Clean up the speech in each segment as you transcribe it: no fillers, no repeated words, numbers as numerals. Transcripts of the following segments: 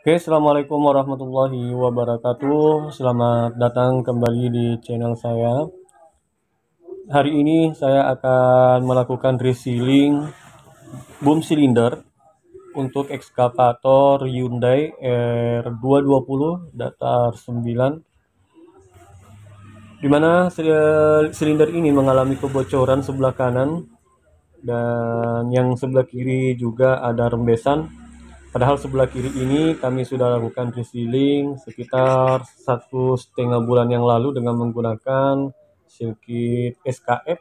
Oke, assalamualaikum warahmatullahi wabarakatuh. Selamat datang kembali di channel saya. Hari ini saya akan melakukan resealing boom cylinder untuk ekskavator Hyundai R220 datar 9, di mana silinder ini mengalami kebocoran sebelah kanan dan yang sebelah kiri juga ada rembesan. Padahal sebelah kiri ini kami sudah lakukan resealing sekitar 1,5 bulan yang lalu dengan menggunakan sirkuit SKF,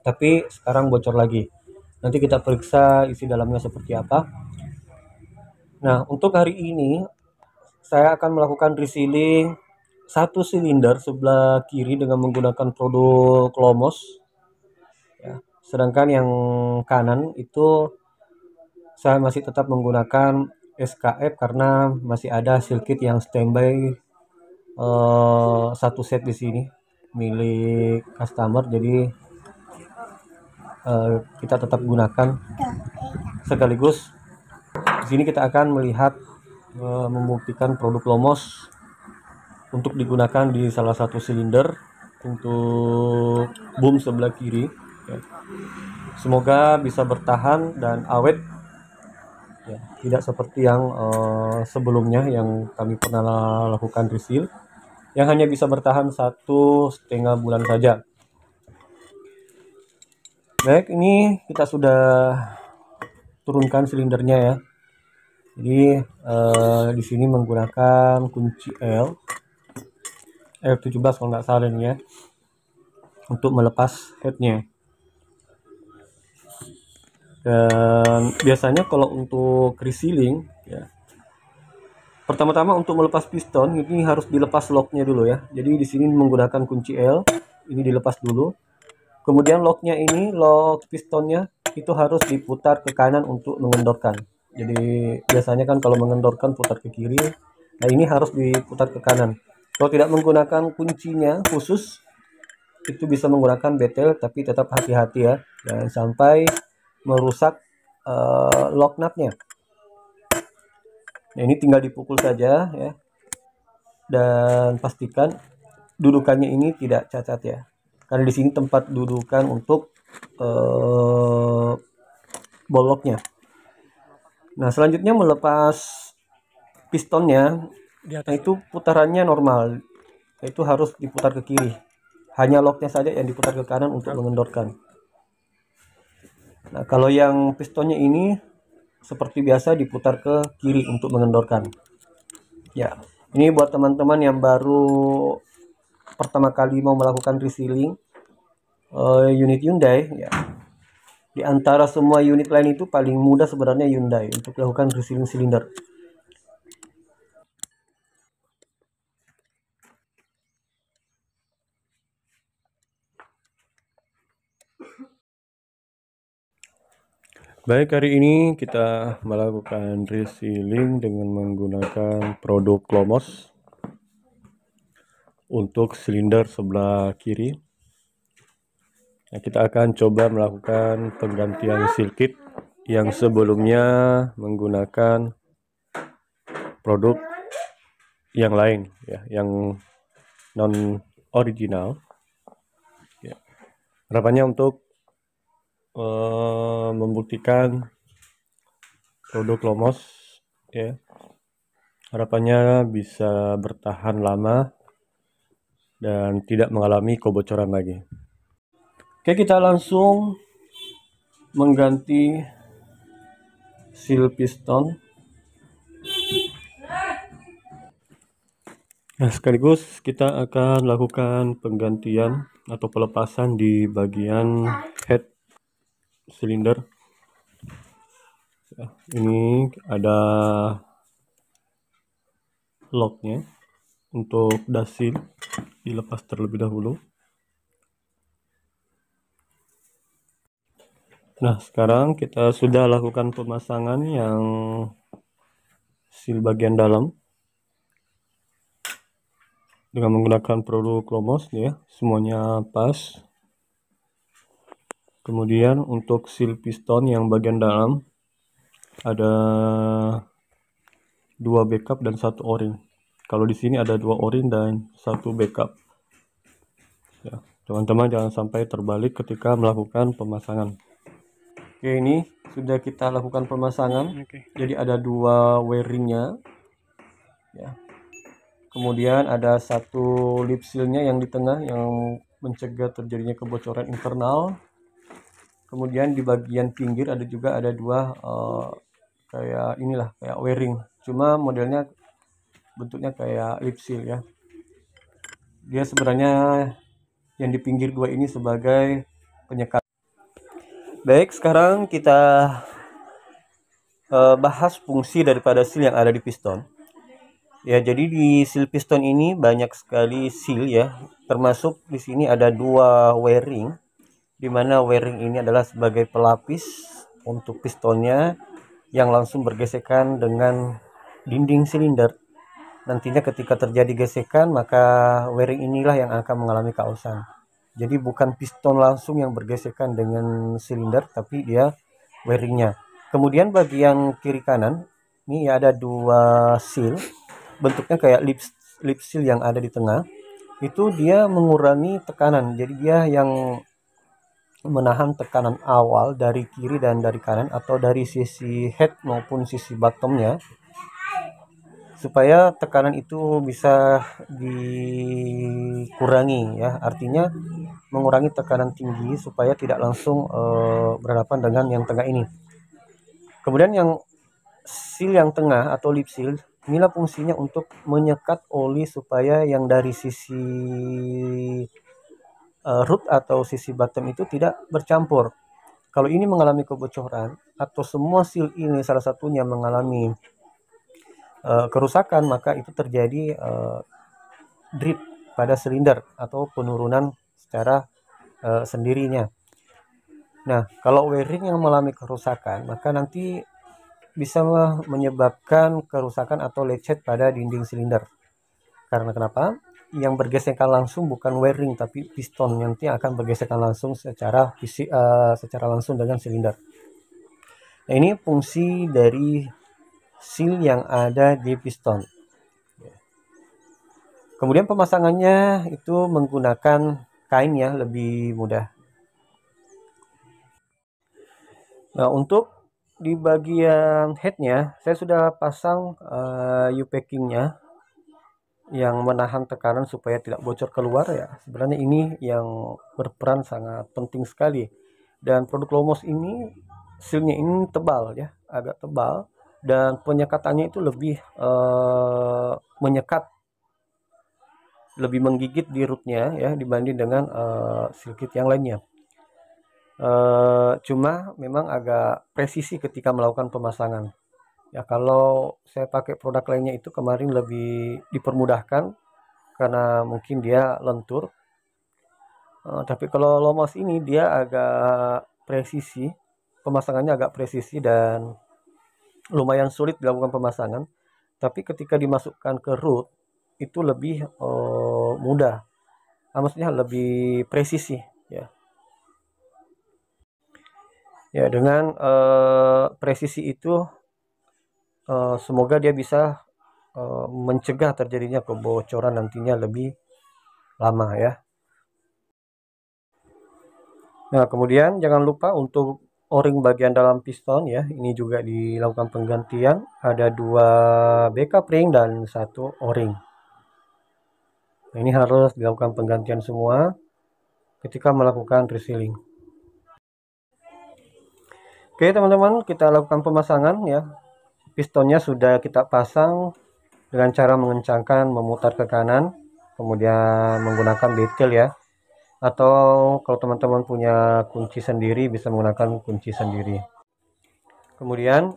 tapi sekarang bocor lagi. Nanti kita periksa isi dalamnya seperti apa. Nah, untuk hari ini saya akan melakukan resealing satu silinder sebelah kiri dengan menggunakan produk Lomos. Ya. Sedangkan yang kanan itu saya masih tetap menggunakan SKF karena masih ada sirkuit yang standby, satu set di sini milik customer, jadi kita tetap gunakan. Sekaligus di sini kita akan melihat, membuktikan produk Lomos untuk digunakan di salah satu silinder untuk boom sebelah kiri, ya. Semoga bisa bertahan dan awet, ya, tidak seperti yang sebelumnya yang kami pernah lakukan reseal yang hanya bisa bertahan 1,5 bulan saja. Baik, ini kita sudah turunkan silindernya ya. Jadi di sini menggunakan kunci L17 kalau nggak salah ini ya, untuk melepas headnya. Dan biasanya kalau untuk resealing ya, pertama-tama untuk melepas piston ini harus dilepas locknya dulu ya. Jadi di sini menggunakan kunci L, ini dilepas dulu. Kemudian locknya ini, lock pistonnya itu harus diputar ke kanan untuk mengendorkan. Jadi biasanya kan kalau mengendorkan putar ke kiri, nah ini harus diputar ke kanan. Kalau tidak menggunakan kuncinya khusus, itu bisa menggunakan betel, tapi tetap hati-hati ya, jangan sampai merusak lock nutnya. Nah, ini tinggal dipukul saja ya, dan pastikan dudukannya ini tidak cacat ya, karena di sini tempat dudukan untuk boloknya. Nah, selanjutnya melepas pistonnya, nah itu putarannya normal, itu harus diputar ke kiri, hanya locknya saja yang diputar ke kanan untuk mengendorkan. Nah, kalau yang pistonnya ini seperti biasa diputar ke kiri untuk mengendorkan. Ya, ini buat teman-teman yang baru pertama kali mau melakukan resealing unit Hyundai ya. Di antara semua unit lain itu paling mudah sebenarnya Hyundai untuk melakukan resealing silinder. Baik, hari ini kita melakukan resealing dengan menggunakan produk Lomos untuk silinder sebelah kiri. Nah, kita akan coba melakukan penggantian sirkuit yang sebelumnya menggunakan produk yang lain ya, yang non original ya. Harapannya untuk membuktikan produk Lomos ya, harapannya bisa bertahan lama dan tidak mengalami kebocoran lagi. Oke, kita langsung mengganti seal piston. Nah, sekaligus kita akan lakukan penggantian atau pelepasan di bagian head silinder. Ya, ini ada locknya, untuk dasil dilepas terlebih dahulu. Nah, sekarang kita sudah lakukan pemasangan yang seal bagian dalam dengan menggunakan produk Lomos ya, semuanya pas. Kemudian untuk seal piston yang bagian dalam ada 2 backup dan 1 o-ring. Kalau di sini ada 2 o-ring dan 1 backup. Ya, teman-teman jangan sampai terbalik ketika melakukan pemasangan. Oke, ini sudah kita lakukan pemasangan. Jadi ada 2 wiringnya. Ya. Kemudian ada 1 lip sealnya yang di tengah yang mencegah terjadinya kebocoran internal. Kemudian di bagian pinggir ada 2 kayak inilah, kayak wiring. Cuma modelnya bentuknya kayak lip seal ya. Dia sebenarnya yang di pinggir 2 ini sebagai penyekat. Baik, sekarang kita bahas fungsi daripada seal yang ada di piston. Ya, jadi di seal piston ini banyak sekali seal ya. Termasuk di sini ada 2 wiring, di mana wiring ini adalah sebagai pelapis untuk pistonnya yang langsung bergesekan dengan dinding silinder. Nantinya ketika terjadi gesekan, maka wiring inilah yang akan mengalami kausan. Jadi bukan piston langsung yang bergesekan dengan silinder, tapi dia wiringnya. Kemudian bagian kiri kanan ini ada 2 seal, bentuknya kayak lip seal yang ada di tengah. Itu dia mengurangi tekanan, jadi dia yang menahan tekanan awal dari kiri dan dari kanan, atau dari sisi head maupun sisi bottomnya, supaya tekanan itu bisa dikurangi ya. Artinya mengurangi tekanan tinggi supaya tidak langsung berhadapan dengan yang tengah ini. Kemudian yang seal yang tengah atau lip seal, inilah fungsinya untuk menyekat oli supaya yang dari sisi root atau sisi bottom itu tidak bercampur. Kalau ini mengalami kebocoran atau semua seal ini salah satunya mengalami kerusakan, maka itu terjadi drip pada silinder atau penurunan secara sendirinya. Nah, kalau wiring yang mengalami kerusakan, maka nanti bisa menyebabkan kerusakan atau lecet pada dinding silinder. Karena kenapa? Yang bergesekan langsung bukan wiring, tapi piston yang nanti akan bergesekan langsung secara langsung dengan silinder. Nah, ini fungsi dari seal yang ada di piston. Kemudian pemasangannya itu menggunakan kain ya, lebih mudah. Nah, untuk di bagian headnya saya sudah pasang U-packingnya yang menahan tekanan supaya tidak bocor keluar ya. Sebenarnya ini yang berperan sangat penting sekali. Dan produk Lomos ini sealnya ini tebal ya, agak tebal, dan penyekatannya itu lebih menyekat, lebih menggigit di rootnya ya dibanding dengan seal kit yang lainnya. Cuma memang agak presisi ketika melakukan pemasangan ya. Kalau saya pakai produk lainnya itu kemarin lebih dipermudahkan karena mungkin dia lentur, tapi kalau Lomos ini dia agak presisi, pemasangannya agak presisi dan lumayan sulit dilakukan pemasangan. Tapi ketika dimasukkan ke root itu lebih mudah, maksudnya lebih presisi ya. Ya, dengan presisi itu semoga dia bisa mencegah terjadinya kebocoran nantinya lebih lama ya. Nah, kemudian jangan lupa untuk o-ring bagian dalam piston ya, ini juga dilakukan penggantian. Ada 2 backup ring dan 1 o-ring. Nah, ini harus dilakukan penggantian semua ketika melakukan resealing. Oke teman-teman, kita lakukan pemasangan ya. Pistonnya sudah kita pasang dengan cara mengencangkan, memutar ke kanan, kemudian menggunakan bezel ya. Atau kalau teman-teman punya kunci sendiri bisa menggunakan kunci sendiri. Kemudian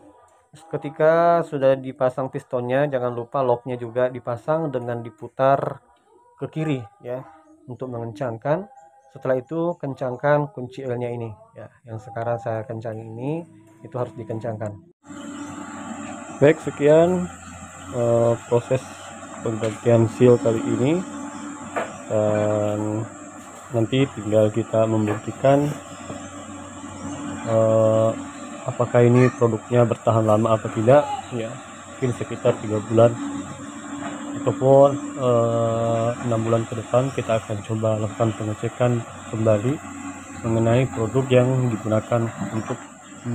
ketika sudah dipasang pistonnya, jangan lupa locknya juga dipasang dengan diputar ke kiri ya, untuk mengencangkan. Setelah itu kencangkan kunci L nya ini ya, yang sekarang saya kencang ini, itu harus dikencangkan. Baik, sekian proses penggantian seal kali ini, dan nanti tinggal kita membuktikan apakah ini produknya bertahan lama atau tidak ya. mungkin sekitar 3 bulan ataupun 6 bulan ke depan kita akan coba lakukan pengecekan kembali mengenai produk yang digunakan untuk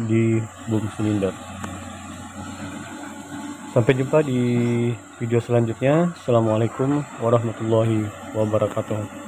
di boom silinder. Sampai jumpa di video selanjutnya. Assalamualaikum warahmatullahi wabarakatuh.